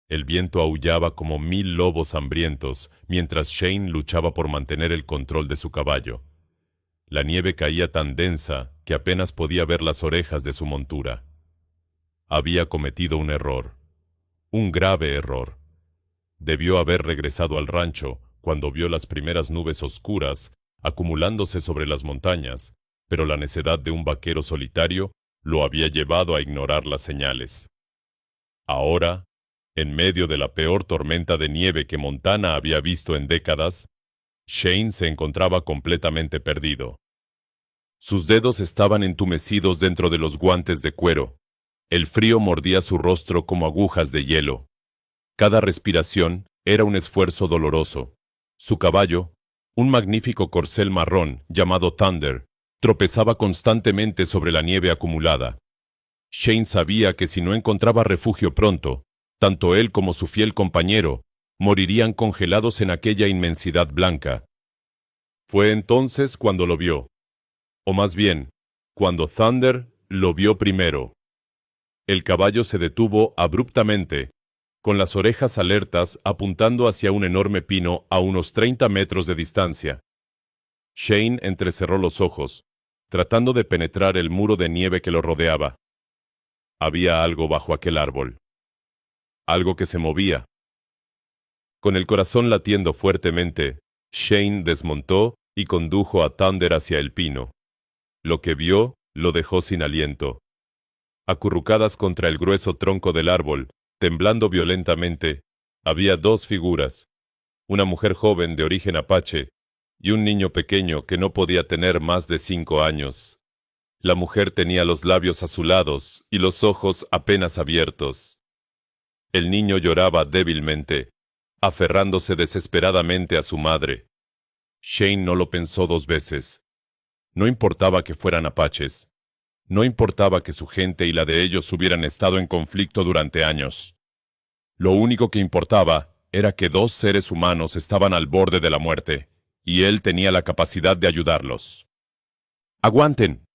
El viento aullaba como 1000 lobos hambrientos, mientras Shane luchaba por mantener el control de su caballo. La nieve caía tan densa que apenas podía ver las orejas de su montura. Había cometido un error, un grave error. Debió haber regresado al rancho cuando vio las primeras nubes oscuras acumulándose sobre las montañas, pero la necedad de un vaquero solitario lo había llevado a ignorar las señales. Ahora, en medio de la peor tormenta de nieve que Montana había visto en décadas, Shane se encontraba completamente perdido. Sus dedos estaban entumecidos dentro de los guantes de cuero. El frío mordía su rostro como agujas de hielo. Cada respiración era un esfuerzo doloroso. Su caballo, un magnífico corcel marrón llamado Thunder, tropezaba constantemente sobre la nieve acumulada. Shane sabía que si no encontraba refugio pronto, tanto él como su fiel compañero morirían congelados en aquella inmensidad blanca. Fue entonces cuando lo vio, o más bien, cuando Thunder lo vio primero. El caballo se detuvo abruptamente, con las orejas alertas apuntando hacia un enorme pino a unos 30 metros de distancia. Shane entrecerró los ojos, tratando de penetrar el muro de nieve que lo rodeaba. Había algo bajo aquel árbol. Algo que se movía. Con el corazón latiendo fuertemente, Shane desmontó y condujo a Thunder hacia el pino. Lo que vio lo dejó sin aliento. Acurrucadas contra el grueso tronco del árbol, temblando violentamente, había dos figuras, una mujer joven de origen apache y un niño pequeño que no podía tener más de 5 años. La mujer tenía los labios azulados y los ojos apenas abiertos. El niño lloraba débilmente, aferrándose desesperadamente a su madre. Shane no lo pensó 2 veces. No importaba que fueran apaches. No importaba que su gente y la de ellos hubieran estado en conflicto durante años. Lo único que importaba era que 2 seres humanos estaban al borde de la muerte, y él tenía la capacidad de ayudarlos. ¡Aguanten!,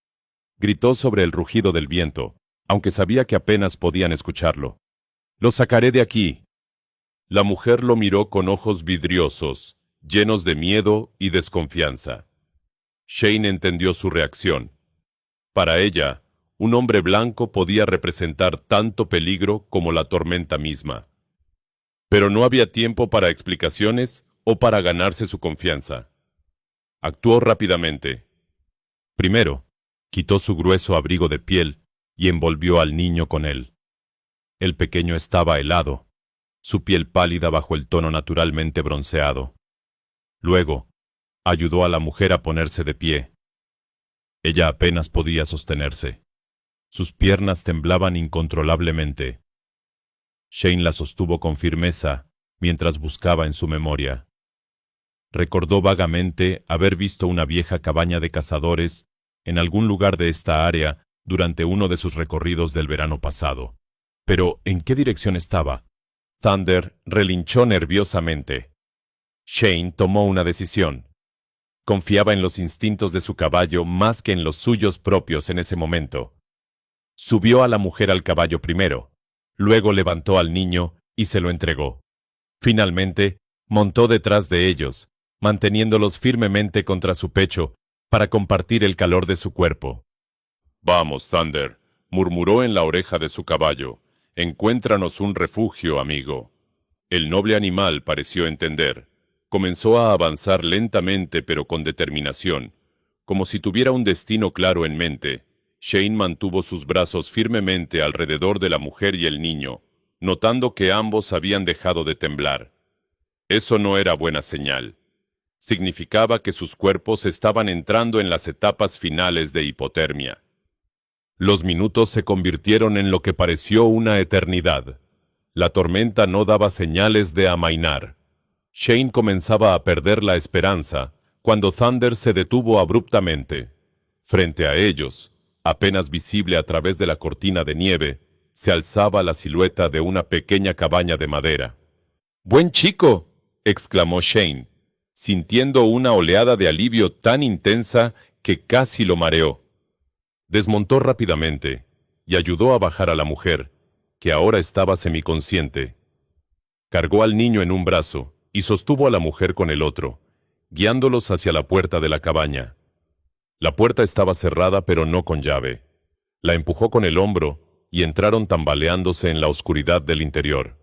gritó sobre el rugido del viento, aunque sabía que apenas podían escucharlo. «¡Los sacaré de aquí!». La mujer lo miró con ojos vidriosos, llenos de miedo y desconfianza. Shane entendió su reacción. Para ella, un hombre blanco podía representar tanto peligro como la tormenta misma. Pero no había tiempo para explicaciones o para ganarse su confianza. Actuó rápidamente. Primero, quitó su grueso abrigo de piel y envolvió al niño con él. El pequeño estaba helado, su piel pálida bajo el tono naturalmente bronceado. Luego, ayudó a la mujer a ponerse de pie. Ella apenas podía sostenerse. Sus piernas temblaban incontrolablemente. Shane la sostuvo con firmeza mientras buscaba en su memoria. Recordó vagamente haber visto una vieja cabaña de cazadores en algún lugar de esta área durante uno de sus recorridos del verano pasado. Pero, ¿en qué dirección estaba? Thunder relinchó nerviosamente. Shane tomó una decisión. Confiaba en los instintos de su caballo más que en los suyos propios en ese momento. Subió a la mujer al caballo primero, luego levantó al niño y se lo entregó. Finalmente, montó detrás de ellos, manteniéndolos firmemente contra su pecho para compartir el calor de su cuerpo. «Vamos, Thunder», murmuró en la oreja de su caballo. «Encuéntranos un refugio, amigo». El noble animal pareció entender. Comenzó a avanzar lentamente pero con determinación, como si tuviera un destino claro en mente. Shane mantuvo sus brazos firmemente alrededor de la mujer y el niño, notando que ambos habían dejado de temblar. Eso no era buena señal. Significaba que sus cuerpos estaban entrando en las etapas finales de hipotermia. Los minutos se convirtieron en lo que pareció una eternidad. La tormenta no daba señales de amainar. Shane comenzaba a perder la esperanza cuando Thunder se detuvo abruptamente. Frente a ellos, apenas visible a través de la cortina de nieve, se alzaba la silueta de una pequeña cabaña de madera. «¡Buen chico!», exclamó Shane, sintiendo una oleada de alivio tan intensa que casi lo mareó. Desmontó rápidamente y ayudó a bajar a la mujer, que ahora estaba semiconsciente. Cargó al niño en un brazo y sostuvo a la mujer con el otro, guiándolos hacia la puerta de la cabaña. La puerta estaba cerrada pero no con llave. La empujó con el hombro y entraron tambaleándose en la oscuridad del interior.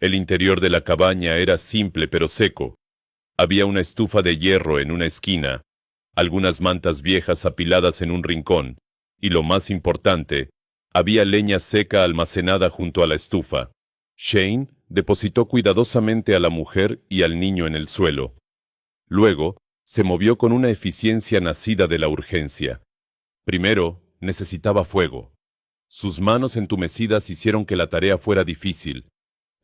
El interior de la cabaña era simple pero seco. Había una estufa de hierro en una esquina, algunas mantas viejas apiladas en un rincón, y lo más importante, había leña seca almacenada junto a la estufa. Shane depositó cuidadosamente a la mujer y al niño en el suelo. Luego, se movió con una eficiencia nacida de la urgencia. Primero, necesitaba fuego. Sus manos entumecidas hicieron que la tarea fuera difícil,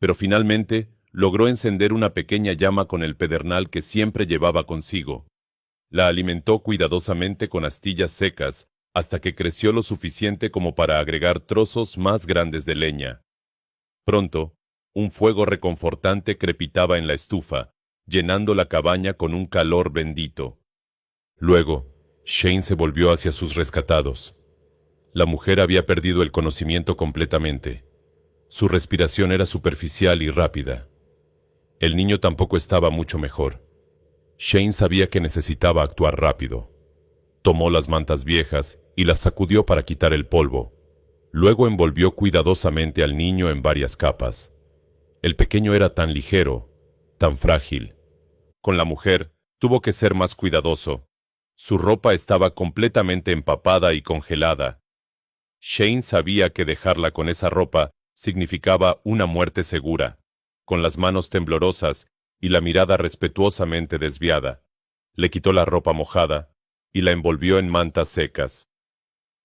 pero finalmente logró encender una pequeña llama con el pedernal que siempre llevaba consigo. La alimentó cuidadosamente con astillas secas hasta que creció lo suficiente como para agregar trozos más grandes de leña. Pronto, un fuego reconfortante crepitaba en la estufa, llenando la cabaña con un calor bendito. Luego, Shane se volvió hacia sus rescatados. La mujer había perdido el conocimiento completamente. Su respiración era superficial y rápida. El niño tampoco estaba mucho mejor. Shane sabía que necesitaba actuar rápido. Tomó las mantas viejas y las sacudió para quitar el polvo. Luego envolvió cuidadosamente al niño en varias capas. El pequeño era tan ligero, tan frágil. Con la mujer, tuvo que ser más cuidadoso. Su ropa estaba completamente empapada y congelada. Shane sabía que dejarla con esa ropa significaba una muerte segura. Con las manos temblorosas y la mirada respetuosamente desviada, le quitó la ropa mojada y la envolvió en mantas secas.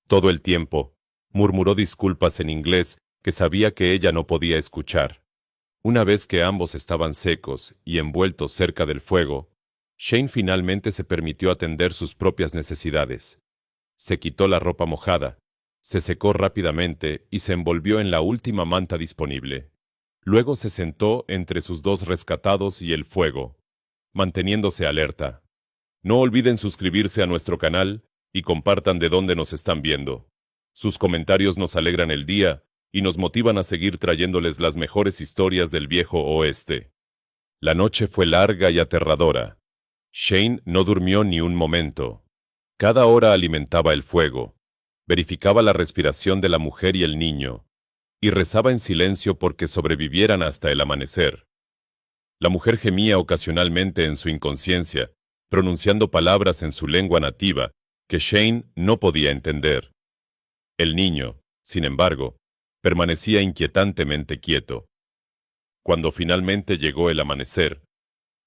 Todo el tiempo, murmuró disculpas en inglés que sabía que ella no podía escuchar. Una vez que ambos estaban secos y envueltos cerca del fuego, Shane finalmente se permitió atender sus propias necesidades. Se quitó la ropa mojada, se secó rápidamente y se envolvió en la última manta disponible. Luego se sentó entre sus dos rescatados y el fuego, manteniéndose alerta. No olviden suscribirse a nuestro canal y compartan de dónde nos están viendo. Sus comentarios nos alegran el día y nos motivan a seguir trayéndoles las mejores historias del viejo oeste. La noche fue larga y aterradora. Shane no durmió ni un momento. Cada hora alimentaba el fuego, verificaba la respiración de la mujer y el niño, y rezaba en silencio porque sobrevivieran hasta el amanecer. La mujer gemía ocasionalmente en su inconsciencia, pronunciando palabras en su lengua nativa que Shane no podía entender. El niño, sin embargo, permanecía inquietantemente quieto. Cuando finalmente llegó el amanecer,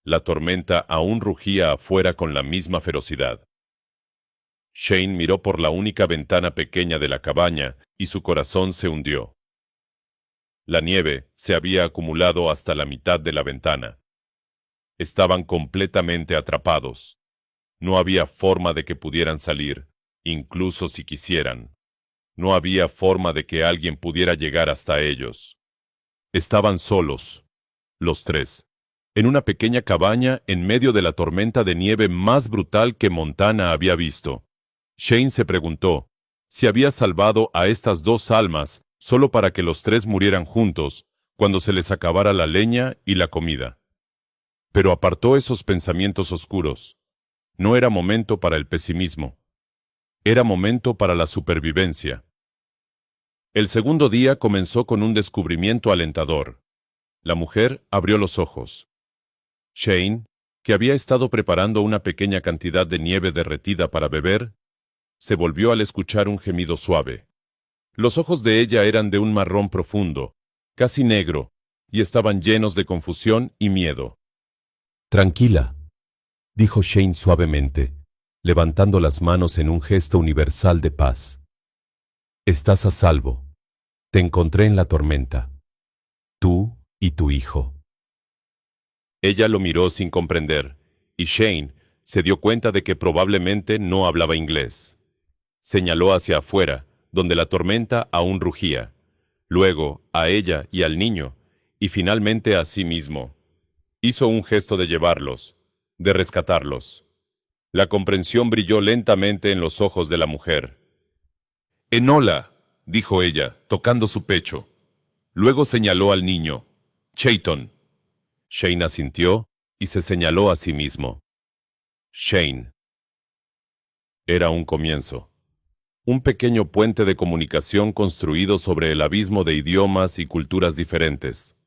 la tormenta aún rugía afuera con la misma ferocidad. Shane miró por la única ventana pequeña de la cabaña y su corazón se hundió. La nieve se había acumulado hasta la mitad de la ventana. Estaban completamente atrapados. No había forma de que pudieran salir, incluso si quisieran. No había forma de que alguien pudiera llegar hasta ellos. Estaban solos, los tres, en una pequeña cabaña en medio de la tormenta de nieve más brutal que Montana había visto. Shane se preguntó si había salvado a estas dos almas solo para que los tres murieran juntos cuando se les acabara la leña y la comida. Pero apartó esos pensamientos oscuros. No era momento para el pesimismo. Era momento para la supervivencia. El segundo día comenzó con un descubrimiento alentador. La mujer abrió los ojos. Shane, que había estado preparando una pequeña cantidad de nieve derretida para beber, se volvió al escuchar un gemido suave. Los ojos de ella eran de un marrón profundo, casi negro, y estaban llenos de confusión y miedo. «Tranquila», dijo Shane suavemente, levantando las manos en un gesto universal de paz. «Estás a salvo. Te encontré en la tormenta. Tú y tu hijo». Ella lo miró sin comprender, y Shane se dio cuenta de que probablemente no hablaba inglés. Señaló hacia afuera, donde la tormenta aún rugía, luego a ella y al niño, y finalmente a sí mismo. Hizo un gesto de llevarlos, de rescatarlos. La comprensión brilló lentamente en los ojos de la mujer. «Enola», dijo ella, tocando su pecho. Luego señaló al niño. Chayton. Shane asintió y se señaló a sí mismo. Shane. Era un comienzo. Un pequeño puente de comunicación construido sobre el abismo de idiomas y culturas diferentes.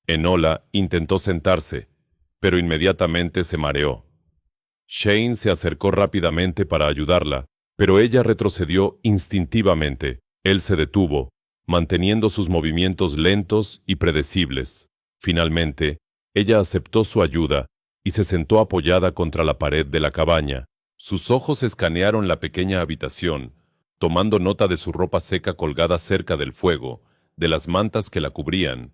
Enola intentó sentarse, pero inmediatamente se mareó. Shane se acercó rápidamente para ayudarla, pero ella retrocedió instintivamente. Él se detuvo, manteniendo sus movimientos lentos y predecibles. Finalmente, ella aceptó su ayuda y se sentó apoyada contra la pared de la cabaña. Sus ojos escanearon la pequeña habitación, tomando nota de su ropa seca colgada cerca del fuego, de las mantas que la cubrían,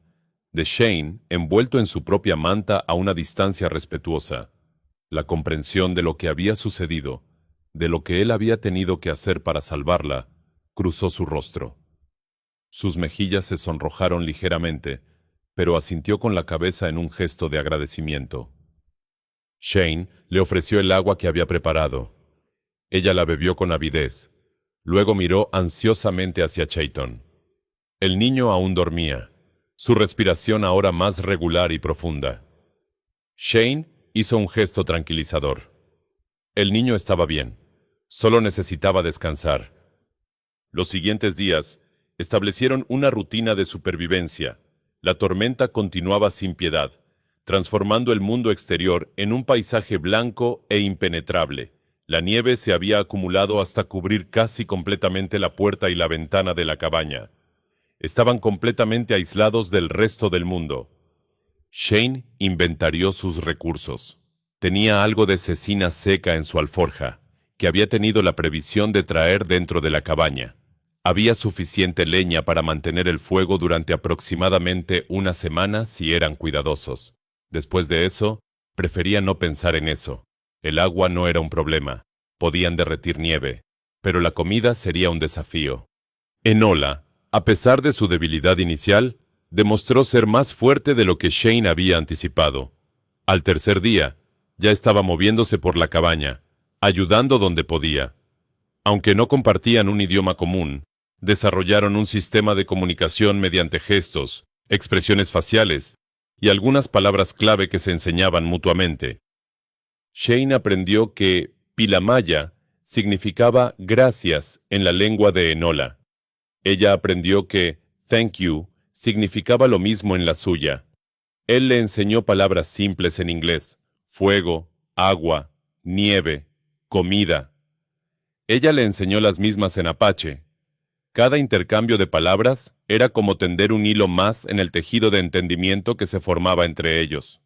de Shane envuelto en su propia manta a una distancia respetuosa. La comprensión de lo que había sucedido, de lo que él había tenido que hacer para salvarla, cruzó su rostro. Sus mejillas se sonrojaron ligeramente, pero asintió con la cabeza en un gesto de agradecimiento. Shane le ofreció el agua que había preparado. Ella la bebió con avidez. Luego miró ansiosamente hacia Chayton. El niño aún dormía, su respiración ahora más regular y profunda. Shane hizo un gesto tranquilizador. El niño estaba bien, solo necesitaba descansar. Los siguientes días establecieron una rutina de supervivencia. La tormenta continuaba sin piedad, transformando el mundo exterior en un paisaje blanco e impenetrable. La nieve se había acumulado hasta cubrir casi completamente la puerta y la ventana de la cabaña. Estaban completamente aislados del resto del mundo. Shane inventarió sus recursos. Tenía algo de cecina seca en su alforja, que había tenido la previsión de traer dentro de la cabaña. Había suficiente leña para mantener el fuego durante aproximadamente una semana si eran cuidadosos. Después de eso, prefería no pensar en eso. El agua no era un problema. Podían derretir nieve, pero la comida sería un desafío. Enola, a pesar de su debilidad inicial, demostró ser más fuerte de lo que Shane había anticipado. Al tercer día, ya estaba moviéndose por la cabaña, ayudando donde podía. Aunque no compartían un idioma común, desarrollaron un sistema de comunicación mediante gestos, expresiones faciales y algunas palabras clave que se enseñaban mutuamente. Shane aprendió que Pilamaya significaba gracias en la lengua de Enola. Ella aprendió que thank you significaba lo mismo en la suya. Él le enseñó palabras simples en inglés: fuego, agua, nieve, comida. Ella le enseñó las mismas en apache. Cada intercambio de palabras era como tender un hilo más en el tejido de entendimiento que se formaba entre ellos.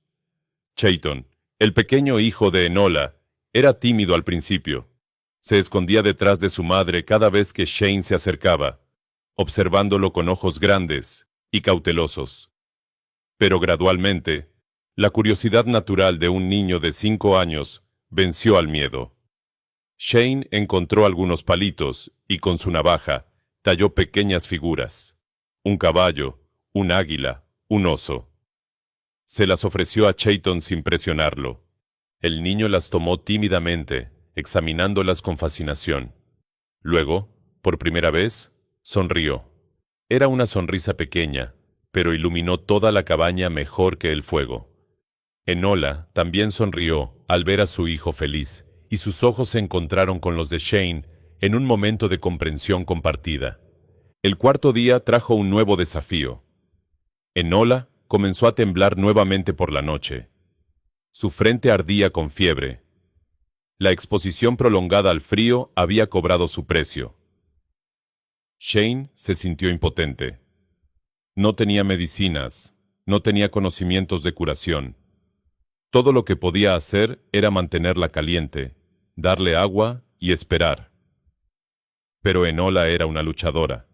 Chayton, el pequeño hijo de Enola, era tímido al principio. Se escondía detrás de su madre cada vez que Shane se acercaba, observándolo con ojos grandes y cautelosos. Pero gradualmente, la curiosidad natural de un niño de 5 años venció al miedo. Shane encontró algunos palitos y con su navaja talló pequeñas figuras: un caballo, un águila, un oso. Se las ofreció a Chayton sin presionarlo. El niño las tomó tímidamente, examinándolas con fascinación. Luego, por primera vez, sonrió. Era una sonrisa pequeña, pero iluminó toda la cabaña mejor que el fuego. Enola también sonrió al ver a su hijo feliz, y sus ojos se encontraron con los de Shane en un momento de comprensión compartida. El cuarto día trajo un nuevo desafío. Enola comenzó a temblar nuevamente por la noche. Su frente ardía con fiebre. La exposición prolongada al frío había cobrado su precio. Shane se sintió impotente. No tenía medicinas, no tenía conocimientos de curación. Todo lo que podía hacer era mantenerla caliente, darle agua y esperar. Pero Enola era una luchadora.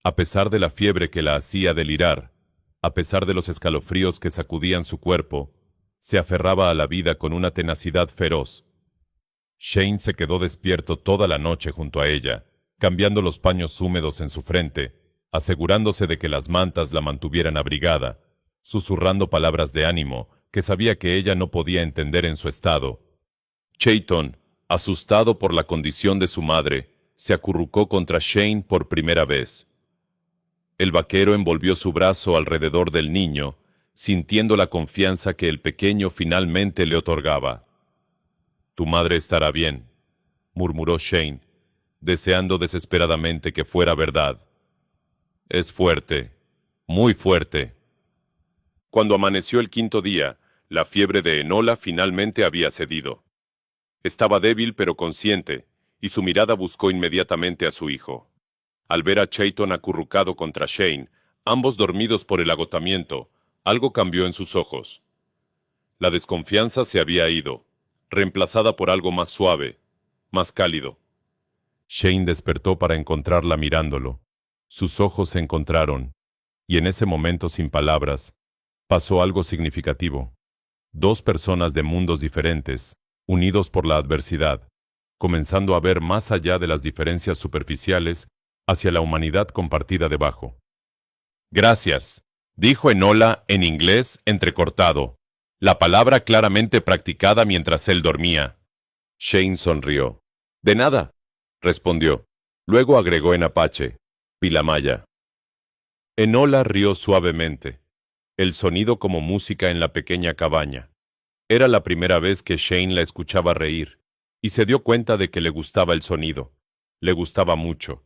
A pesar de la fiebre que la hacía delirar, a pesar de los escalofríos que sacudían su cuerpo, se aferraba a la vida con una tenacidad feroz. Shane se quedó despierto toda la noche junto a ella, cambiando los paños húmedos en su frente, asegurándose de que las mantas la mantuvieran abrigada, susurrando palabras de ánimo que sabía que ella no podía entender en su estado. Chayton, asustado por la condición de su madre, se acurrucó contra Shane por primera vez. El vaquero envolvió su brazo alrededor del niño, sintiendo la confianza que el pequeño finalmente le otorgaba. «Tu madre estará bien», murmuró Shane, deseando desesperadamente que fuera verdad. «Es fuerte, muy fuerte». Cuando amaneció el quinto día, la fiebre de Enola finalmente había cedido. Estaba débil pero consciente, y su mirada buscó inmediatamente a su hijo. Al ver a Chayton acurrucado contra Shane, ambos dormidos por el agotamiento, algo cambió en sus ojos. La desconfianza se había ido, reemplazada por algo más suave, más cálido. Shane despertó para encontrarla mirándolo. Sus ojos se encontraron, y en ese momento, sin palabras, pasó algo significativo. Dos personas de mundos diferentes, unidos por la adversidad, comenzando a ver más allá de las diferencias superficiales hacia la humanidad compartida debajo. «Gracias», dijo Enola en inglés entrecortado, la palabra claramente practicada mientras él dormía. Shane sonrió. «De nada», respondió. Luego agregó en apache, «Pilamaya». Enola rió suavemente, el sonido como música en la pequeña cabaña. Era la primera vez que Shane la escuchaba reír, y se dio cuenta de que le gustaba el sonido. Le gustaba mucho.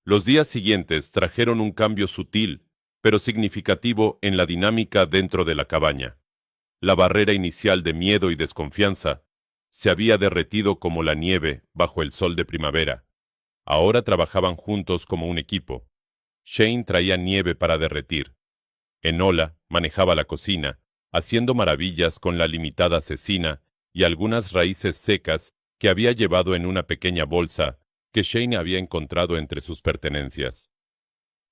Los días siguientes trajeron un cambio sutil, pero significativo en la dinámica dentro de la cabaña. La barrera inicial de miedo y desconfianza se había derretido como la nieve bajo el sol de primavera. Ahora trabajaban juntos como un equipo. Shane traía nieve para derretir. Enola manejaba la cocina, haciendo maravillas con la limitada cecina y algunas raíces secas que había llevado en una pequeña bolsa que Shane había encontrado entre sus pertenencias.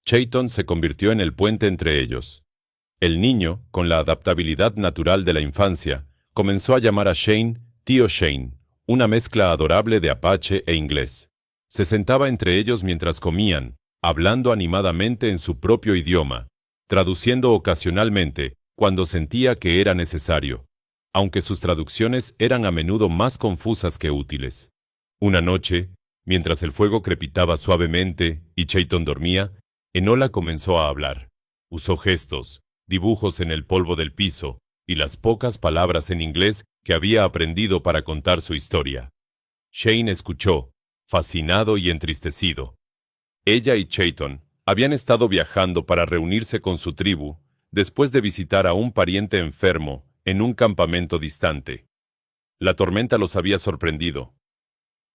Chayton se convirtió en el puente entre ellos. El niño, con la adaptabilidad natural de la infancia, comenzó a llamar a Shane Tío Shane, una mezcla adorable de apache e inglés. Se sentaba entre ellos mientras comían, hablando animadamente en su propio idioma, traduciendo ocasionalmente cuando sentía que era necesario, aunque sus traducciones eran a menudo más confusas que útiles. Una noche, mientras el fuego crepitaba suavemente y Chayton dormía, Enola comenzó a hablar. Usó gestos, dibujos en el polvo del piso y las pocas palabras en inglés que había aprendido para contar su historia. Shane escuchó, fascinado y entristecido. Ella y Chayton habían estado viajando para reunirse con su tribu después de visitar a un pariente enfermo en un campamento distante. La tormenta los había sorprendido.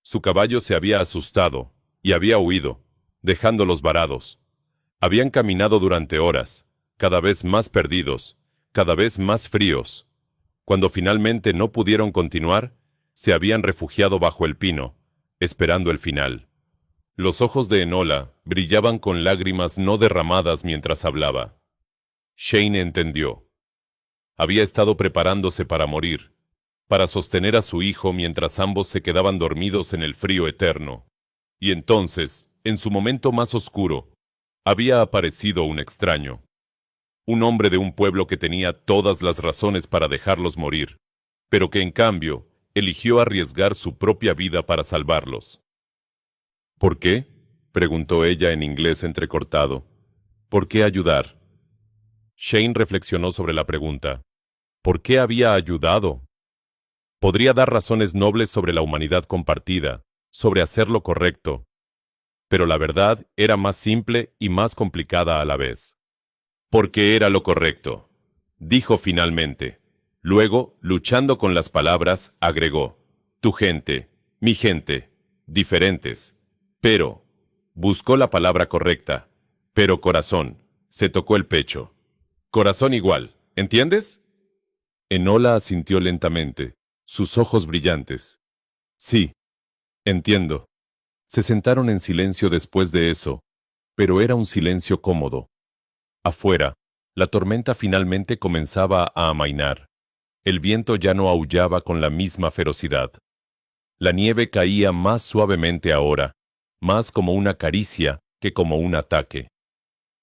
Su caballo se había asustado y había huido, dejándolos varados. Habían caminado durante horas, cada vez más perdidos, cada vez más fríos. Cuando finalmente no pudieron continuar, se habían refugiado bajo el pino, esperando el final. Los ojos de Enola brillaban con lágrimas no derramadas mientras hablaba. Shane entendió. Había estado preparándose para morir, para sostener a su hijo mientras ambos se quedaban dormidos en el frío eterno. Y entonces, en su momento más oscuro, había aparecido un extraño. Un hombre de un pueblo que tenía todas las razones para dejarlos morir, pero que en cambio eligió arriesgar su propia vida para salvarlos. ¿Por qué?, preguntó ella en inglés entrecortado. ¿Por qué ayudar? Shane reflexionó sobre la pregunta. ¿Por qué había ayudado? Podría dar razones nobles sobre la humanidad compartida, sobre hacer lo correcto, pero la verdad era más simple y más complicada a la vez. Porque era lo correcto, dijo finalmente. Luego, luchando con las palabras, agregó, tu gente, mi gente, diferentes. Pero, buscó la palabra correcta, pero corazón, se tocó el pecho. Corazón igual, ¿entiendes? Enola asintió lentamente, sus ojos brillantes. Sí, entiendo. Se sentaron en silencio después de eso, pero era un silencio cómodo. Afuera, la tormenta finalmente comenzaba a amainar. El viento ya no aullaba con la misma ferocidad. La nieve caía más suavemente ahora, más como una caricia que como un ataque.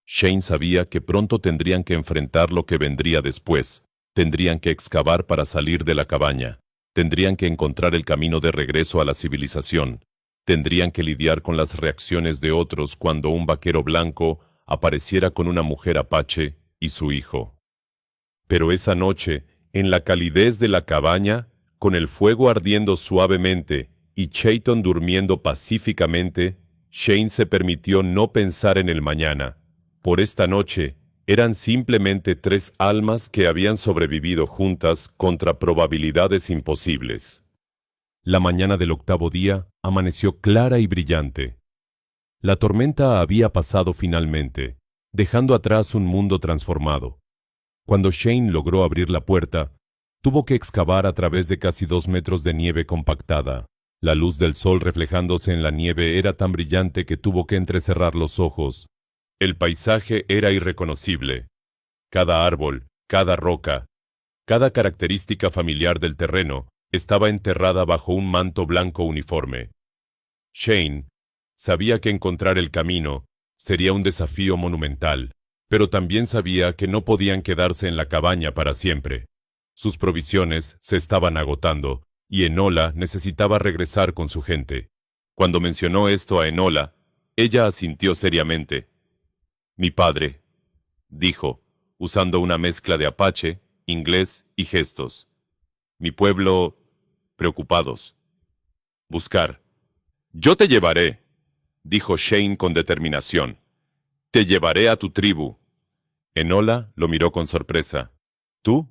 Shane sabía que pronto tendrían que enfrentar lo que vendría después. Tendrían que excavar para salir de la cabaña. Tendrían que encontrar el camino de regreso a la civilización. Tendrían que lidiar con las reacciones de otros cuando un vaquero blanco apareciera con una mujer apache y su hijo. Pero esa noche, en la calidez de la cabaña, con el fuego ardiendo suavemente y Chayton durmiendo pacíficamente, Shane se permitió no pensar en el mañana. Por esta noche, eran simplemente tres almas que habían sobrevivido juntas contra probabilidades imposibles. La mañana del octavo día amaneció clara y brillante. La tormenta había pasado finalmente, dejando atrás un mundo transformado. Cuando Shane logró abrir la puerta, tuvo que excavar a través de casi 2 metros de nieve compactada. La luz del sol reflejándose en la nieve era tan brillante que tuvo que entrecerrar los ojos. El paisaje era irreconocible. Cada árbol, cada roca, cada característica familiar del terreno estaba enterrada bajo un manto blanco uniforme. Shane sabía que encontrar el camino sería un desafío monumental, pero también sabía que no podían quedarse en la cabaña para siempre. Sus provisiones se estaban agotando, y Enola necesitaba regresar con su gente. Cuando mencionó esto a Enola, ella asintió seriamente. «Mi padre», dijo, usando una mezcla de apache, inglés y gestos. «Mi pueblo, preocupados. Buscar». «Yo te llevaré», dijo Shane con determinación. «Te llevaré a tu tribu». Enola lo miró con sorpresa. «¿Tú?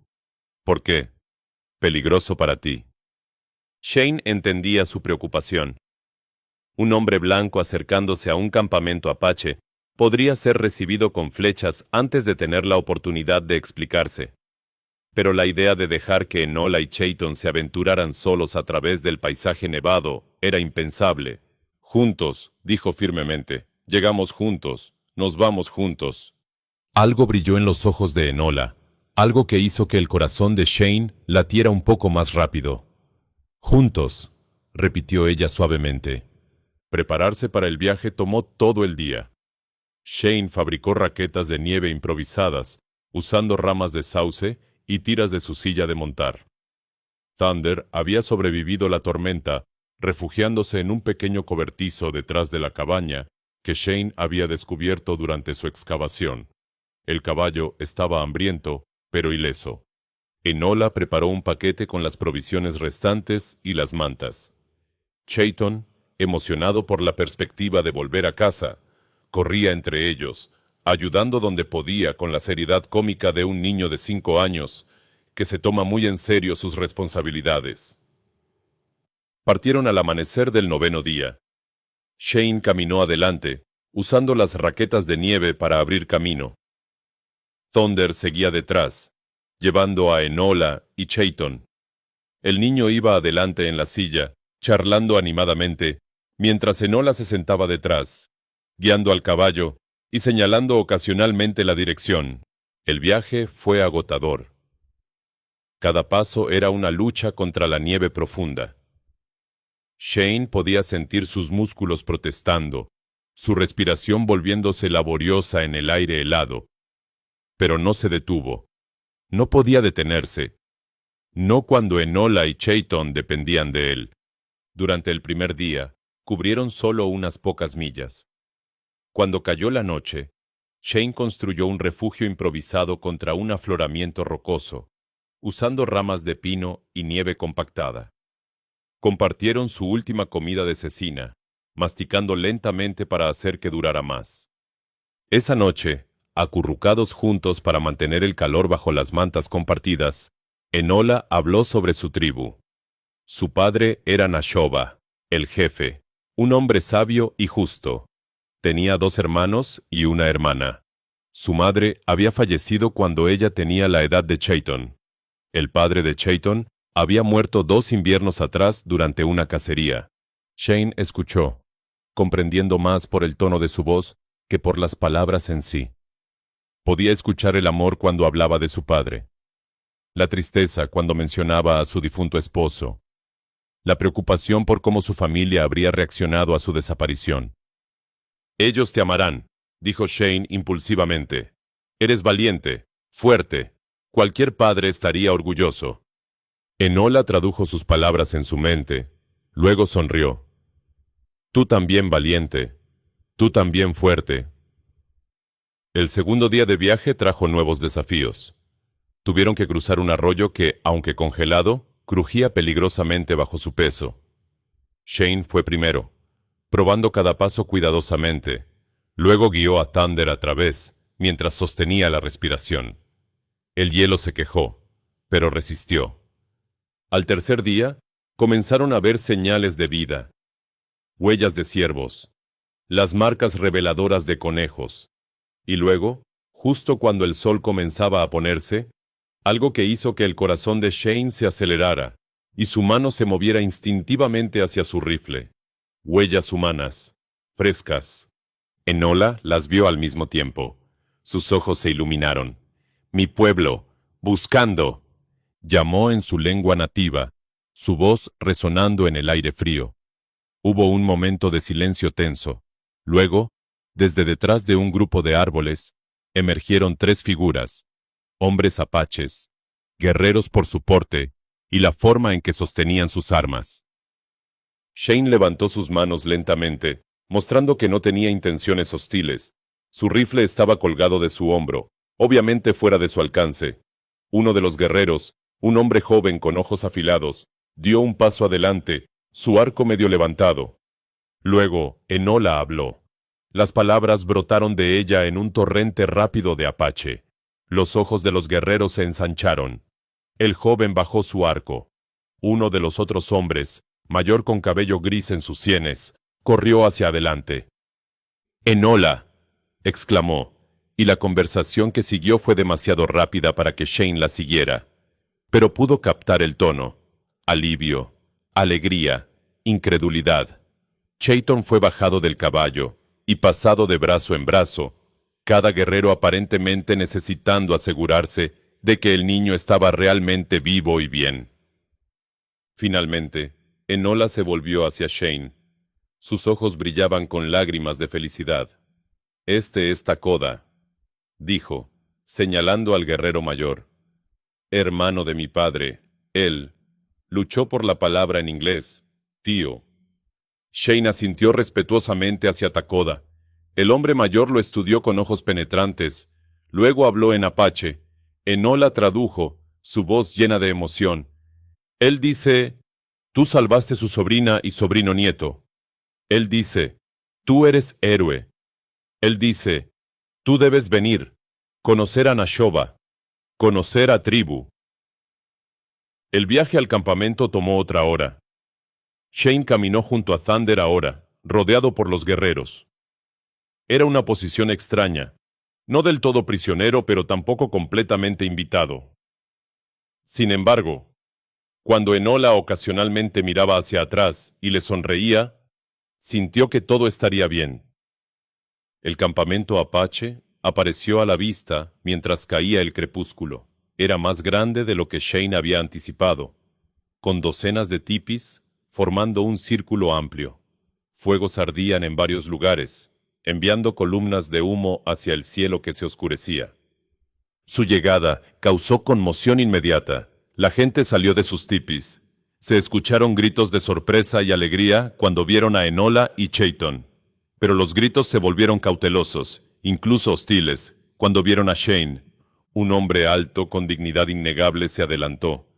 ¿Por qué? Peligroso para ti». Shane entendía su preocupación. Un hombre blanco acercándose a un campamento apache podría ser recibido con flechas antes de tener la oportunidad de explicarse. Pero la idea de dejar que Enola y Chayton se aventuraran solos a través del paisaje nevado era impensable. «Juntos», dijo firmemente, «llegamos juntos, nos vamos juntos». Algo brilló en los ojos de Enola, algo que hizo que el corazón de Shane latiera un poco más rápido. «Juntos», repitió ella suavemente. Prepararse para el viaje tomó todo el día. Shane fabricó raquetas de nieve improvisadas, usando ramas de sauce y tiras de su silla de montar. Thunder había sobrevivido la tormenta, refugiándose en un pequeño cobertizo detrás de la cabaña que Shane había descubierto durante su excavación. El caballo estaba hambriento, pero ileso. Enola preparó un paquete con las provisiones restantes y las mantas. Chayton, emocionado por la perspectiva de volver a casa, corría entre ellos, ayudando donde podía con la seriedad cómica de un niño de 5 años, que se toma muy en serio sus responsabilidades. Partieron al amanecer del 9º día. Shane caminó adelante, usando las raquetas de nieve para abrir camino. Thunder seguía detrás, llevando a Enola y Chayton. El niño iba adelante en la silla, charlando animadamente, mientras Enola se sentaba detrás, guiando al caballo y señalando ocasionalmente la dirección. El viaje fue agotador. Cada paso era una lucha contra la nieve profunda. Shane podía sentir sus músculos protestando, su respiración volviéndose laboriosa en el aire helado. Pero no se detuvo. No podía detenerse. No cuando Enola y Chayton dependían de él. Durante el primer día, cubrieron solo unas pocas millas. Cuando cayó la noche, Shane construyó un refugio improvisado contra un afloramiento rocoso, usando ramas de pino y nieve compactada. Compartieron su última comida de cecina, masticando lentamente para hacer que durara más. Esa noche, acurrucados juntos para mantener el calor bajo las mantas compartidas, Enola habló sobre su tribu. Su padre era Nashoba, el jefe, un hombre sabio y justo. Tenía 2 hermanos y una hermana. Su madre había fallecido cuando ella tenía la edad de Chayton. El padre de Chayton había muerto 2 inviernos atrás durante una cacería. Shane escuchó, comprendiendo más por el tono de su voz que por las palabras en sí. Podía escuchar el amor cuando hablaba de su padre, la tristeza cuando mencionaba a su difunto esposo, la preocupación por cómo su familia habría reaccionado a su desaparición. «Ellos te amarán», dijo Shane impulsivamente. «Eres valiente, fuerte. Cualquier padre estaría orgulloso». Enola tradujo sus palabras en su mente. Luego sonrió. «Tú también valiente. Tú también fuerte». El segundo día de viaje trajo nuevos desafíos. Tuvieron que cruzar un arroyo que, aunque congelado, crujía peligrosamente bajo su peso. Shane fue primero, probando cada paso cuidadosamente. Luego guió a Thunder a través, mientras sostenía la respiración. El hielo se quejó, pero resistió. Al tercer día, comenzaron a ver señales de vida. Huellas de ciervos, las marcas reveladoras de conejos. Y luego, justo cuando el sol comenzaba a ponerse, algo que hizo que el corazón de Shane se acelerara y su mano se moviera instintivamente hacia su rifle. Huellas humanas, frescas. Enola las vio al mismo tiempo. Sus ojos se iluminaron. «Mi pueblo, buscando», llamó en su lengua nativa, su voz resonando en el aire frío. Hubo un momento de silencio tenso. Luego, desde detrás de un grupo de árboles, emergieron tres figuras, hombres apaches, guerreros por su porte y la forma en que sostenían sus armas. Shane levantó sus manos lentamente, mostrando que no tenía intenciones hostiles. Su rifle estaba colgado de su hombro, obviamente fuera de su alcance. Uno de los guerreros, un hombre joven con ojos afilados, dio un paso adelante, su arco medio levantado. Luego, Enola habló. Las palabras brotaron de ella en un torrente rápido de apache. Los ojos de los guerreros se ensancharon. El joven bajó su arco. Uno de los otros hombres, mayor con cabello gris en sus sienes, corrió hacia adelante. «Enola», exclamó, y la conversación que siguió fue demasiado rápida para que Shane la siguiera. Pero pudo captar el tono. Alivio, alegría, incredulidad. Chayton fue bajado del caballo y pasado de brazo en brazo, cada guerrero aparentemente necesitando asegurarse de que el niño estaba realmente vivo y bien. Finalmente, Enola se volvió hacia Shane. Sus ojos brillaban con lágrimas de felicidad. «Este es Takoda», dijo, señalando al guerrero mayor. «Hermano de mi padre, él luchó por la palabra en inglés, tío». Shane asintió respetuosamente hacia Takoda. El hombre mayor lo estudió con ojos penetrantes. Luego habló en apache. Enola tradujo, su voz llena de emoción. Él dice: «Tú salvaste su sobrina y sobrino nieto». Él dice: «Tú eres héroe». Él dice: «Tú debes venir, conocer a Nashoba, conocer a tribu». El viaje al campamento tomó otra hora. Shane caminó junto a Thunder ahora, rodeado por los guerreros. Era una posición extraña, no del todo prisionero, pero tampoco completamente invitado. Sin embargo, cuando Enola ocasionalmente miraba hacia atrás y le sonreía, sintió que todo estaría bien. El campamento apache apareció a la vista mientras caía el crepúsculo. Era más grande de lo que Shane había anticipado, con docenas de tipis formando un círculo amplio. Fuegos ardían en varios lugares, enviando columnas de humo hacia el cielo que se oscurecía. Su llegada causó conmoción inmediata. La gente salió de sus tipis. Se escucharon gritos de sorpresa y alegría cuando vieron a Enola y Chayton. Pero los gritos se volvieron cautelosos, incluso hostiles, cuando vieron a Shane. Un hombre alto con dignidad innegable se adelantó.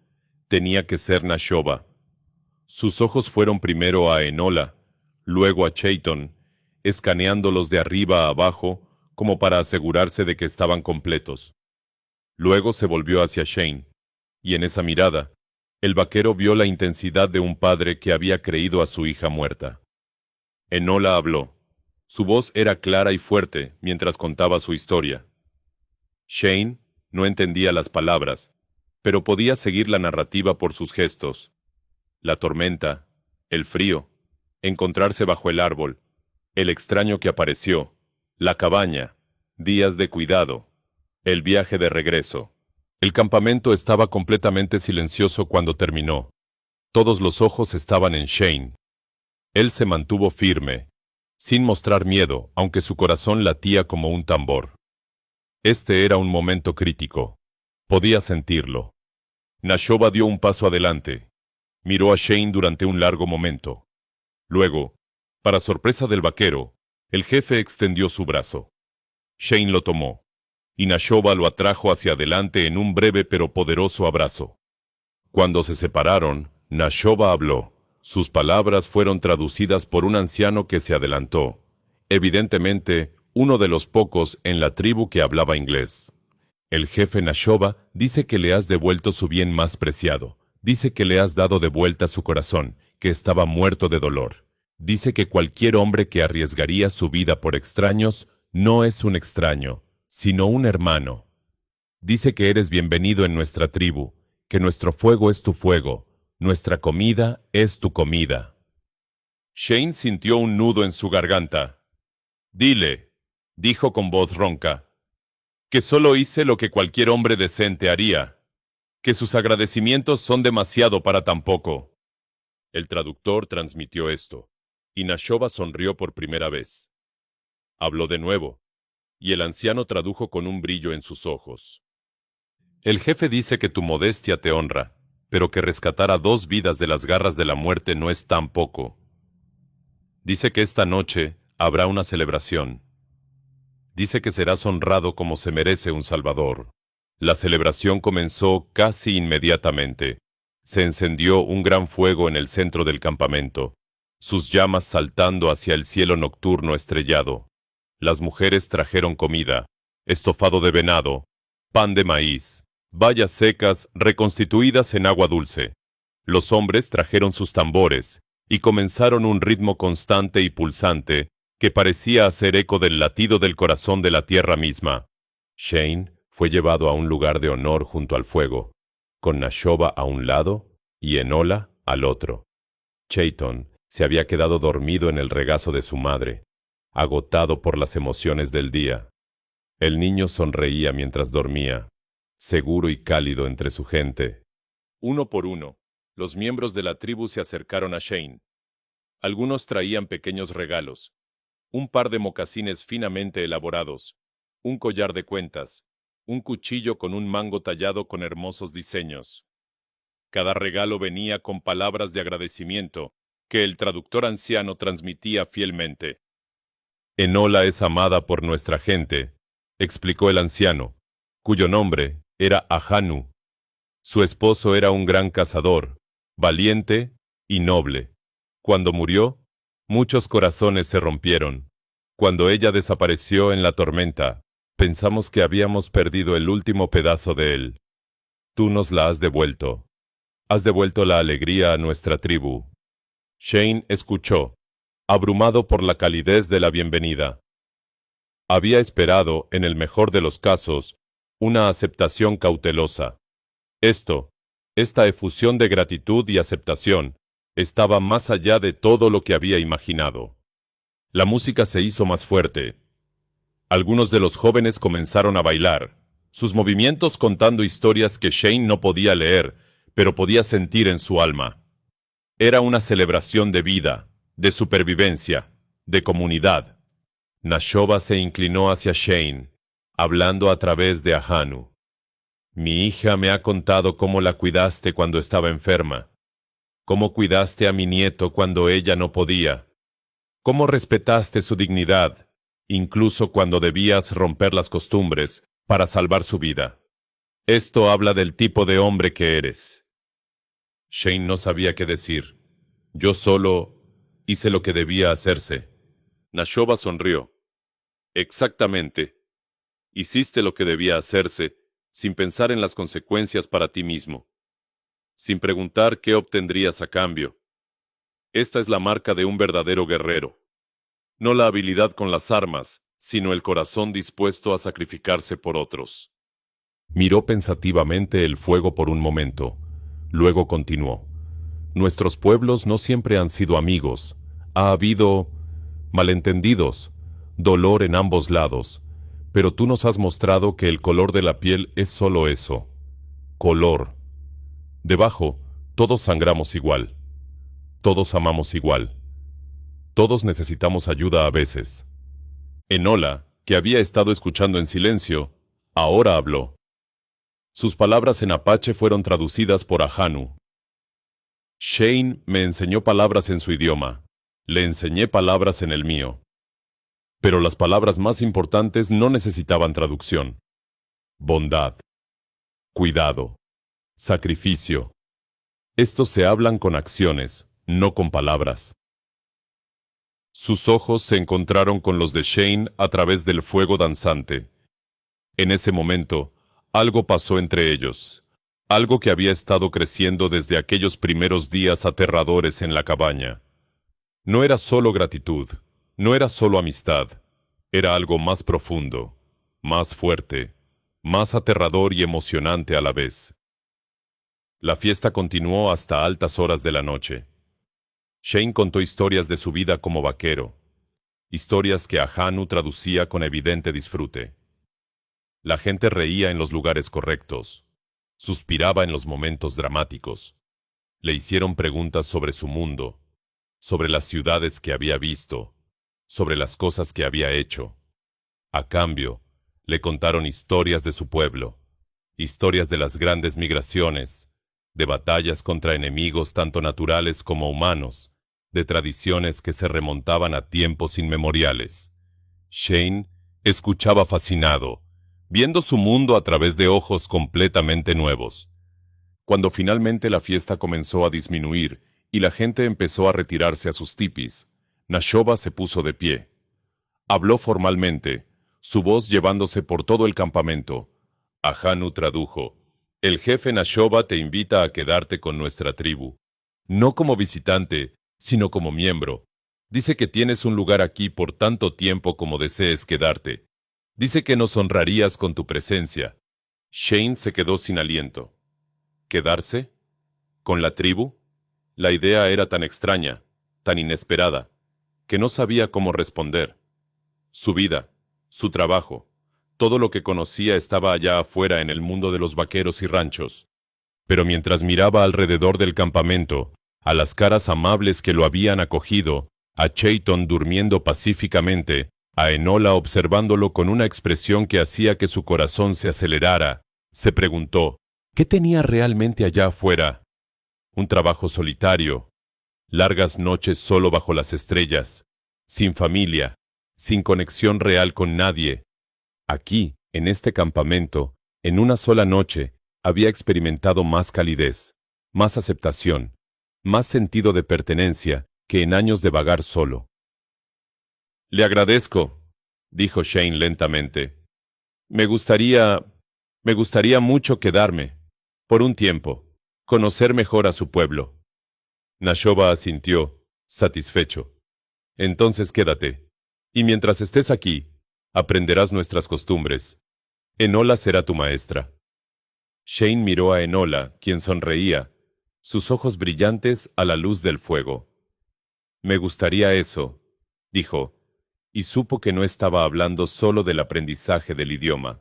Tenía que ser Nashoba. Sus ojos fueron primero a Enola, luego a Chayton, escaneándolos de arriba a abajo como para asegurarse de que estaban completos. Luego se volvió hacia Shane, y en esa mirada, el vaquero vio la intensidad de un padre que había creído a su hija muerta. Enola habló. Su voz era clara y fuerte mientras contaba su historia. Shane no entendía las palabras, pero podía seguir la narrativa por sus gestos. La tormenta, el frío, encontrarse bajo el árbol, el extraño que apareció, la cabaña, días de cuidado, el viaje de regreso. El campamento estaba completamente silencioso cuando terminó. Todos los ojos estaban en Shane. Él se mantuvo firme, sin mostrar miedo, aunque su corazón latía como un tambor. Este era un momento crítico. Podía sentirlo. Nashoba dio un paso adelante. Miró a Shane durante un largo momento. Luego, para sorpresa del vaquero, el jefe extendió su brazo. Shane lo tomó, y Nashoba lo atrajo hacia adelante en un breve pero poderoso abrazo. Cuando se separaron, Nashoba habló. Sus palabras fueron traducidas por un anciano que se adelantó, evidentemente uno de los pocos en la tribu que hablaba inglés. El jefe Nashoba dice que le has devuelto su bien más preciado. Dice que le has dado de vuelta su corazón, que estaba muerto de dolor. Dice que cualquier hombre que arriesgaría su vida por extraños no es un extraño, sino un hermano. Dice que eres bienvenido en nuestra tribu, que nuestro fuego es tu fuego, nuestra comida es tu comida. Shane sintió un nudo en su garganta. Dile, dijo con voz ronca, que solo hice lo que cualquier hombre decente haría, que sus agradecimientos son demasiado para tan poco. El traductor transmitió esto, y Nashoba sonrió por primera vez. Habló de nuevo, y el anciano tradujo con un brillo en sus ojos. El jefe dice que tu modestia te honra, pero que rescatar a 2 vidas de las garras de la muerte no es tan poco. Dice que esta noche habrá una celebración. Dice que serás honrado como se merece un salvador. La celebración comenzó casi inmediatamente. Se encendió un gran fuego en el centro del campamento, sus llamas saltando hacia el cielo nocturno estrellado. Las mujeres trajeron comida, estofado de venado, pan de maíz, bayas secas reconstituidas en agua dulce. Los hombres trajeron sus tambores y comenzaron un ritmo constante y pulsante que parecía hacer eco del latido del corazón de la tierra misma. Shane fue llevado a un lugar de honor junto al fuego, con Nashoba a un lado y Enola al otro. Chayton se había quedado dormido en el regazo de su madre, agotado por las emociones del día. El niño sonreía mientras dormía, seguro y cálido entre su gente. Uno por uno, los miembros de la tribu se acercaron a Shane. Algunos traían pequeños regalos, un par de mocasines finamente elaborados, un collar de cuentas, un cuchillo con un mango tallado con hermosos diseños. Cada regalo venía con palabras de agradecimiento que el traductor anciano transmitía fielmente. Enola es amada por nuestra gente, explicó el anciano, cuyo nombre era Ahanu. Su esposo era un gran cazador, valiente y noble. Cuando murió, muchos corazones se rompieron. Cuando ella desapareció en la tormenta, pensamos que habíamos perdido el último pedazo de él. Tú nos la has devuelto. Has devuelto la alegría a nuestra tribu. Shane escuchó, abrumado por la calidez de la bienvenida. Había esperado, en el mejor de los casos, una aceptación cautelosa. Esta efusión de gratitud y aceptación, estaba más allá de todo lo que había imaginado. La música se hizo más fuerte. Algunos de los jóvenes comenzaron a bailar, sus movimientos contando historias que Shane no podía leer, pero podía sentir en su alma. Era una celebración de vida, de supervivencia, de comunidad. Nashoba se inclinó hacia Shane, hablando a través de Ahanu. Mi hija me ha contado cómo la cuidaste cuando estaba enferma, cómo cuidaste a mi nieto cuando ella no podía, cómo respetaste su dignidad, incluso cuando debías romper las costumbres para salvar su vida. Esto habla del tipo de hombre que eres. Shane no sabía qué decir. Yo solo hice lo que debía hacerse. Nashoba sonrió. Exactamente. Hiciste lo que debía hacerse, sin pensar en las consecuencias para ti mismo, sin preguntar qué obtendrías a cambio. Esta es la marca de un verdadero guerrero. No la habilidad con las armas, sino el corazón dispuesto a sacrificarse por otros. Miró pensativamente el fuego por un momento. Luego continuó. Nuestros pueblos no siempre han sido amigos. Ha habido malentendidos, dolor en ambos lados. Pero tú nos has mostrado que el color de la piel es solo eso. Color. Debajo, todos sangramos igual. Todos amamos igual. Todos necesitamos ayuda a veces. Enola, que había estado escuchando en silencio, ahora habló. Sus palabras en apache fueron traducidas por Ahanu. Shane me enseñó palabras en su idioma. Le enseñé palabras en el mío. Pero las palabras más importantes no necesitaban traducción. Bondad, cuidado, sacrificio. Estos se hablan con acciones, no con palabras. Sus ojos se encontraron con los de Shane a través del fuego danzante. En ese momento, algo pasó entre ellos, algo que había estado creciendo desde aquellos primeros días aterradores en la cabaña. No era solo gratitud, no era solo amistad, era algo más profundo, más fuerte, más aterrador y emocionante a la vez. La fiesta continuó hasta altas horas de la noche. Shane contó historias de su vida como vaquero, historias que Ahanu traducía con evidente disfrute. La gente reía en los lugares correctos, suspiraba en los momentos dramáticos. Le hicieron preguntas sobre su mundo, sobre las ciudades que había visto, sobre las cosas que había hecho. A cambio, le contaron historias de su pueblo, historias de las grandes migraciones, de batallas contra enemigos tanto naturales como humanos, de tradiciones que se remontaban a tiempos inmemoriales. Shane escuchaba fascinado, viendo su mundo a través de ojos completamente nuevos. Cuando finalmente la fiesta comenzó a disminuir y la gente empezó a retirarse a sus tipis, Nashoba se puso de pie. Habló formalmente, su voz llevándose por todo el campamento. Ahanu tradujo: «El jefe Nashoba te invita a quedarte con nuestra tribu. No como visitante, sino como miembro. Dice que tienes un lugar aquí por tanto tiempo como desees quedarte. Dice que nos honrarías con tu presencia». Shane se quedó sin aliento. ¿Quedarse? ¿Con la tribu? La idea era tan extraña, tan inesperada, que no sabía cómo responder. Su vida, su trabajo, todo lo que conocía estaba allá afuera en el mundo de los vaqueros y ranchos. Pero mientras miraba alrededor del campamento, a las caras amables que lo habían acogido, a Chayton durmiendo pacíficamente, a Enola observándolo con una expresión que hacía que su corazón se acelerara, se preguntó, ¿qué tenía realmente allá afuera? Un trabajo solitario, largas noches solo bajo las estrellas, sin familia, sin conexión real con nadie. Aquí, en este campamento, en una sola noche, había experimentado más calidez, más aceptación, más sentido de pertenencia que en años de vagar solo. «Le agradezco», dijo Shane lentamente. Me gustaría mucho quedarme, por un tiempo, conocer mejor a su pueblo». Nashoba asintió, satisfecho. «Entonces quédate, y mientras estés aquí, aprenderás nuestras costumbres. Enola será tu maestra». Shane miró a Enola, quien sonreía, sus ojos brillantes a la luz del fuego. «Me gustaría eso», dijo, y supo que no estaba hablando solo del aprendizaje del idioma.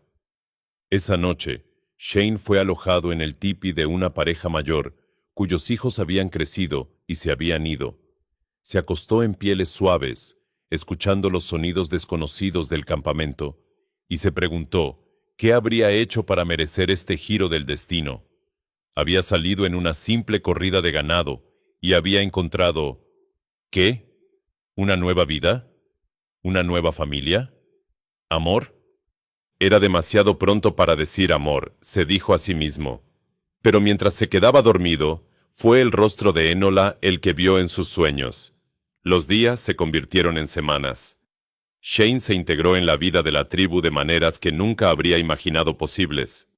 Esa noche, Shane fue alojado en el tipi de una pareja mayor, cuyos hijos habían crecido y se habían ido. Se acostó en pieles suaves, escuchando los sonidos desconocidos del campamento, y se preguntó qué habría hecho para merecer este giro del destino. Había salido en una simple corrida de ganado y había encontrado... ¿qué? ¿Una nueva vida? ¿Una nueva familia? ¿Amor? Era demasiado pronto para decir amor, se dijo a sí mismo. Pero mientras se quedaba dormido, fue el rostro de Enola el que vio en sus sueños. Los días se convirtieron en semanas. Shane se integró en la vida de la tribu de maneras que nunca habría imaginado posibles.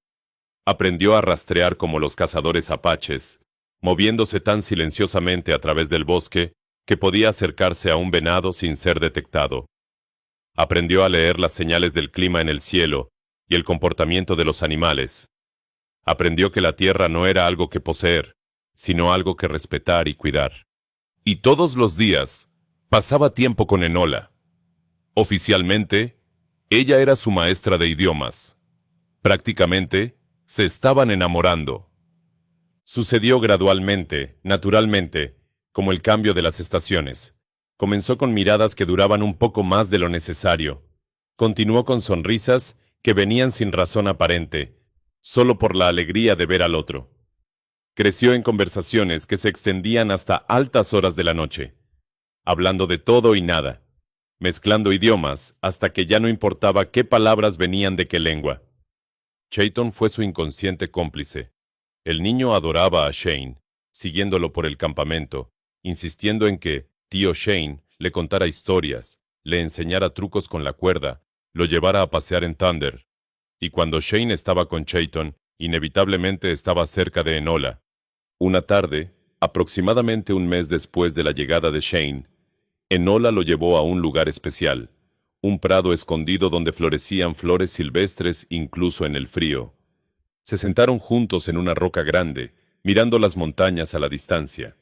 Aprendió a rastrear como los cazadores apaches, moviéndose tan silenciosamente a través del bosque que podía acercarse a un venado sin ser detectado. Aprendió a leer las señales del clima en el cielo y el comportamiento de los animales. Aprendió que la tierra no era algo que poseer, sino algo que respetar y cuidar. Y todos los días pasaba tiempo con Enola. Oficialmente, ella era su maestra de idiomas. Prácticamente, se estaban enamorando. Sucedió gradualmente, naturalmente, como el cambio de las estaciones. Comenzó con miradas que duraban un poco más de lo necesario. Continuó con sonrisas que venían sin razón aparente, solo por la alegría de ver al otro. Creció en conversaciones que se extendían hasta altas horas de la noche, hablando de todo y nada. mezclando idiomas hasta que ya no importaba qué palabras venían de qué lengua. Chayton fue su inconsciente cómplice. El niño adoraba a Shane, siguiéndolo por el campamento, insistiendo en que tío Shane le contara historias, le enseñara trucos con la cuerda, lo llevara a pasear en Thunder. Y cuando Shane estaba con Chayton, inevitablemente estaba cerca de Enola. Una tarde, aproximadamente un mes después de la llegada de Shane, Enola lo llevó a un lugar especial, un prado escondido donde florecían flores silvestres incluso en el frío. Se sentaron juntos en una roca grande, mirando las montañas a la distancia.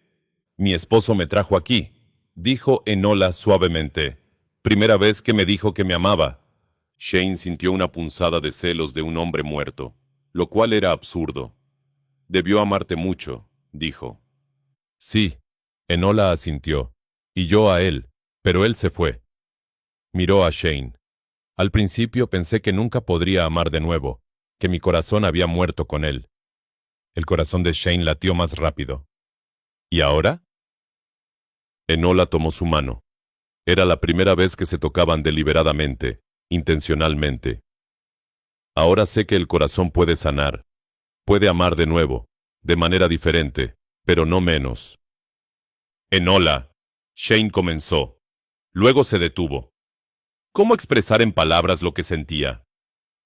«Mi esposo me trajo aquí», dijo Enola suavemente. «Primera vez que me dijo que me amaba». Shane sintió una punzada de celos de un hombre muerto, lo cual era absurdo. «Debió amarte mucho», dijo. «Sí», Enola asintió, «y yo a él, pero él se fue». Miró a Shane. «Al principio pensé que nunca podría amar de nuevo, que mi corazón había muerto con él». El corazón de Shane latió más rápido. «¿Y ahora?». Enola tomó su mano. Era la primera vez que se tocaban deliberadamente, intencionalmente. «Ahora sé que el corazón puede sanar, puede amar de nuevo, de manera diferente, pero no menos». «Enola», Shane comenzó. Luego se detuvo. ¿Cómo expresar en palabras lo que sentía?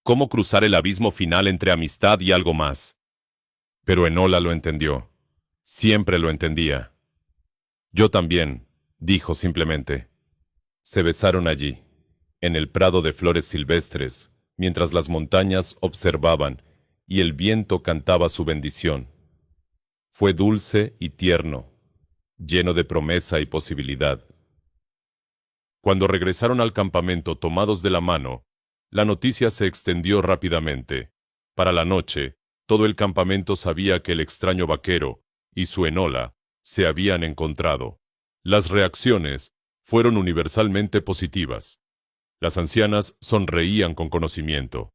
¿Cómo cruzar el abismo final entre amistad y algo más? Pero Enola lo entendió. Siempre lo entendía. «Yo también», dijo simplemente. Se besaron allí, en el prado de flores silvestres, mientras las montañas observaban y el viento cantaba su bendición. Fue dulce y tierno, lleno de promesa y posibilidad. Cuando regresaron al campamento tomados de la mano, la noticia se extendió rápidamente. Para la noche, todo el campamento sabía que el extraño vaquero y su Enola se habían encontrado. Las reacciones fueron universalmente positivas. Las ancianas sonreían con conocimiento.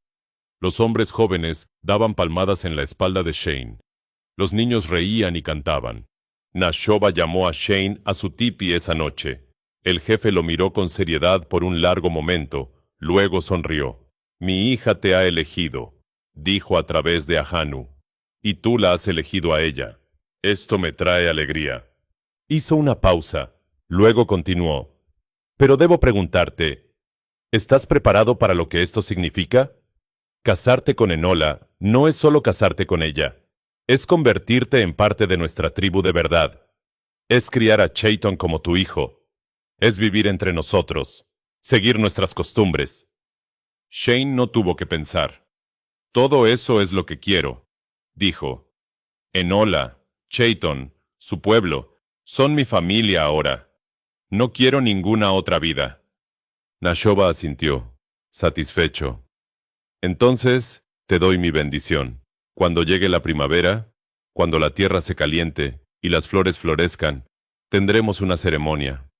Los hombres jóvenes daban palmadas en la espalda de Shane. Los niños reían y cantaban. Nashoba llamó a Shane a su tipi esa noche. El jefe lo miró con seriedad por un largo momento, luego sonrió. «Mi hija te ha elegido», dijo a través de Ahanu, «y tú la has elegido a ella. Esto me trae alegría». Hizo una pausa, luego continuó. «Pero debo preguntarte, ¿estás preparado para lo que esto significa? Casarte con Enola no es solo casarte con ella, es convertirte en parte de nuestra tribu de verdad. Es criar a Chayton como tu hijo. Es vivir entre nosotros, seguir nuestras costumbres». Shane no tuvo que pensar. «Todo eso es lo que quiero», dijo. «Enola, Chayton, su pueblo, son mi familia ahora. No quiero ninguna otra vida». Nashoba asintió, satisfecho. «Entonces, te doy mi bendición. Cuando llegue la primavera, cuando la tierra se caliente y las flores florezcan, tendremos una ceremonia».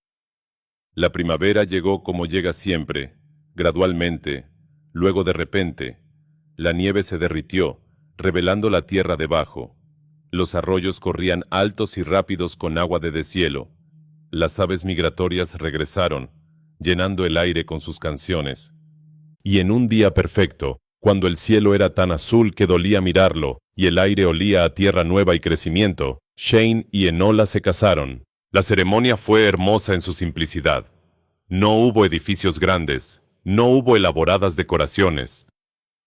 La primavera llegó como llega siempre, gradualmente, luego de repente. La nieve se derritió, revelando la tierra debajo. Los arroyos corrían altos y rápidos con agua de deshielo. Las aves migratorias regresaron, llenando el aire con sus canciones. Y en un día perfecto, cuando el cielo era tan azul que dolía mirarlo, y el aire olía a tierra nueva y crecimiento, Shane y Enola se casaron. La ceremonia fue hermosa en su simplicidad. No hubo edificios grandes, no hubo elaboradas decoraciones.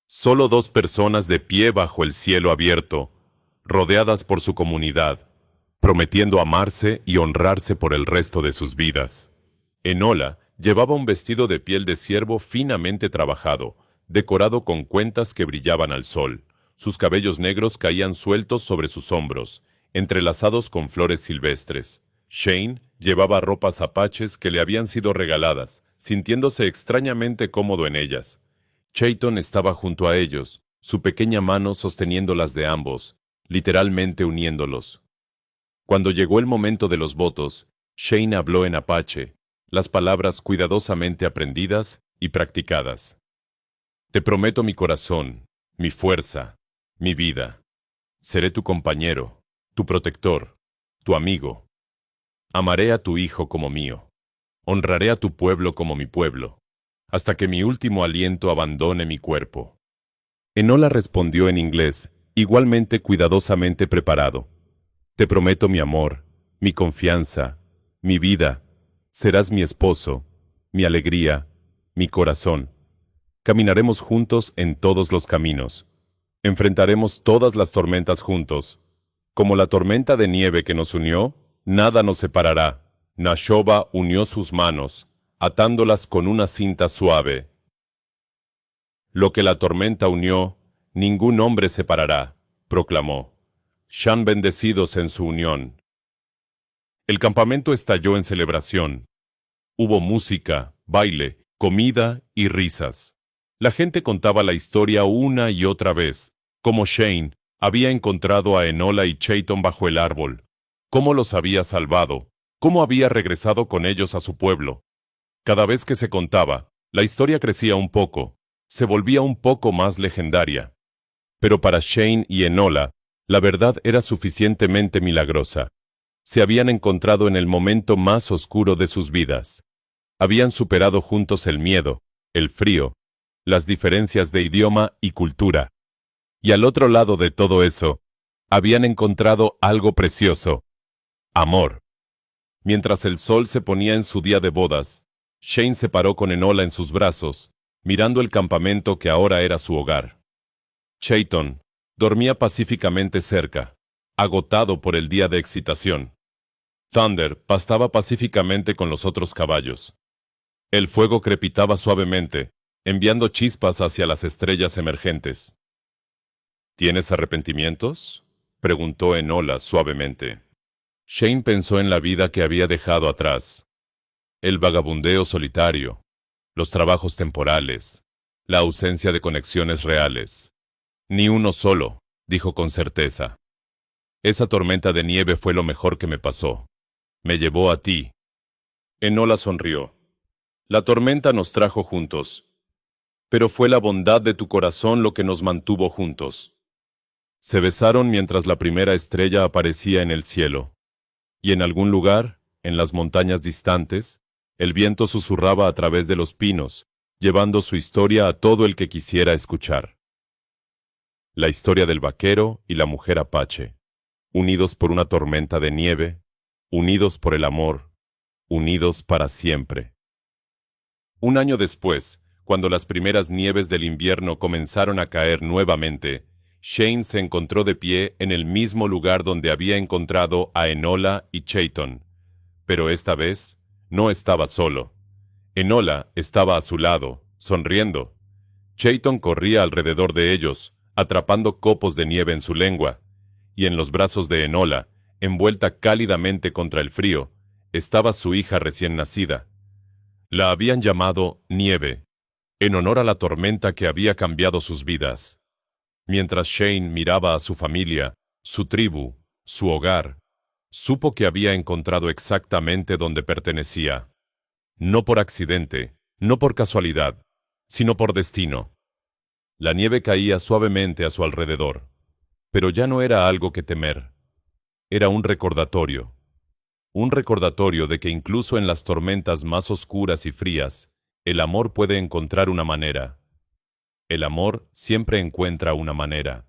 Solo dos personas de pie bajo el cielo abierto, rodeadas por su comunidad, prometiendo amarse y honrarse por el resto de sus vidas. Enola llevaba un vestido de piel de ciervo finamente trabajado, decorado con cuentas que brillaban al sol. Sus cabellos negros caían sueltos sobre sus hombros, entrelazados con flores silvestres. Shane llevaba ropas apaches que le habían sido regaladas, sintiéndose extrañamente cómodo en ellas. Chayton estaba junto a ellos, su pequeña mano sosteniendo las de ambos, literalmente uniéndolos. Cuando llegó el momento de los votos, Shane habló en apache, las palabras cuidadosamente aprendidas y practicadas. «Te prometo mi corazón, mi fuerza, mi vida. Seré tu compañero, tu protector, tu amigo. Amaré a tu hijo como mío. Honraré a tu pueblo como mi pueblo, hasta que mi último aliento abandone mi cuerpo. Enola respondió en inglés, igualmente cuidadosamente preparado. Te prometo mi amor, mi confianza, mi vida. Serás mi esposo, mi alegría, mi corazón. Caminaremos juntos en todos los caminos. Enfrentaremos todas las tormentas juntos. Como la tormenta de nieve que nos unió, nada nos separará. Nashoba unió sus manos, atándolas con una cinta suave. Lo que la tormenta unió, ningún hombre separará, proclamó. Sean bendecidos en su unión. El campamento estalló en celebración. Hubo música, baile, comida y risas. La gente contaba la historia una y otra vez, cómo Shane había encontrado a Enola y Chayton bajo el árbol, cómo los había salvado, cómo había regresado con ellos a su pueblo. Cada vez que se contaba, la historia crecía un poco, se volvía un poco más legendaria. Pero para Shane y Enola, la verdad era suficientemente milagrosa. Se habían encontrado en el momento más oscuro de sus vidas. Habían superado juntos el miedo, el frío, las diferencias de idioma y cultura. Y al otro lado de todo eso, habían encontrado algo precioso: amor. Mientras el sol se ponía en su día de bodas, Shane se paró con Enola en sus brazos, mirando el campamento que ahora era su hogar. Chayton dormía pacíficamente cerca, agotado por el día de excitación. Thunder pastaba pacíficamente con los otros caballos. El fuego crepitaba suavemente, enviando chispas hacia las estrellas emergentes. ¿Tienes arrepentimientos?, preguntó Enola suavemente. Shane pensó en la vida que había dejado atrás. El vagabundeo solitario, los trabajos temporales, la ausencia de conexiones reales. Ni uno solo, dijo con certeza. Esa tormenta de nieve fue lo mejor que me pasó. Me llevó a ti. Enola sonrió. La tormenta nos trajo juntos, pero fue la bondad de tu corazón lo que nos mantuvo juntos. Se besaron mientras la primera estrella aparecía en el cielo, y en algún lugar, en las montañas distantes, el viento susurraba a través de los pinos, llevando su historia a todo el que quisiera escuchar. La historia del vaquero y la mujer apache, unidos por una tormenta de nieve, unidos por el amor, unidos para siempre. Un año después, cuando las primeras nieves del invierno comenzaron a caer nuevamente, Shane se encontró de pie en el mismo lugar donde había encontrado a Enola y Chayton. Pero esta vez no estaba solo. Enola estaba a su lado, sonriendo. Chayton corría alrededor de ellos, atrapando copos de nieve en su lengua, y en los brazos de Enola, envuelta cálidamente contra el frío, estaba su hija recién nacida. La habían llamado Nieve, en honor a la tormenta que había cambiado sus vidas. Mientras Shane miraba a su familia, su tribu, su hogar, supo que había encontrado exactamente donde pertenecía. No por accidente, no por casualidad, sino por destino. La nieve caía suavemente a su alrededor, pero ya no era algo que temer. Era un recordatorio de que incluso en las tormentas más oscuras y frías, el amor puede encontrar una manera. El amor siempre encuentra una manera.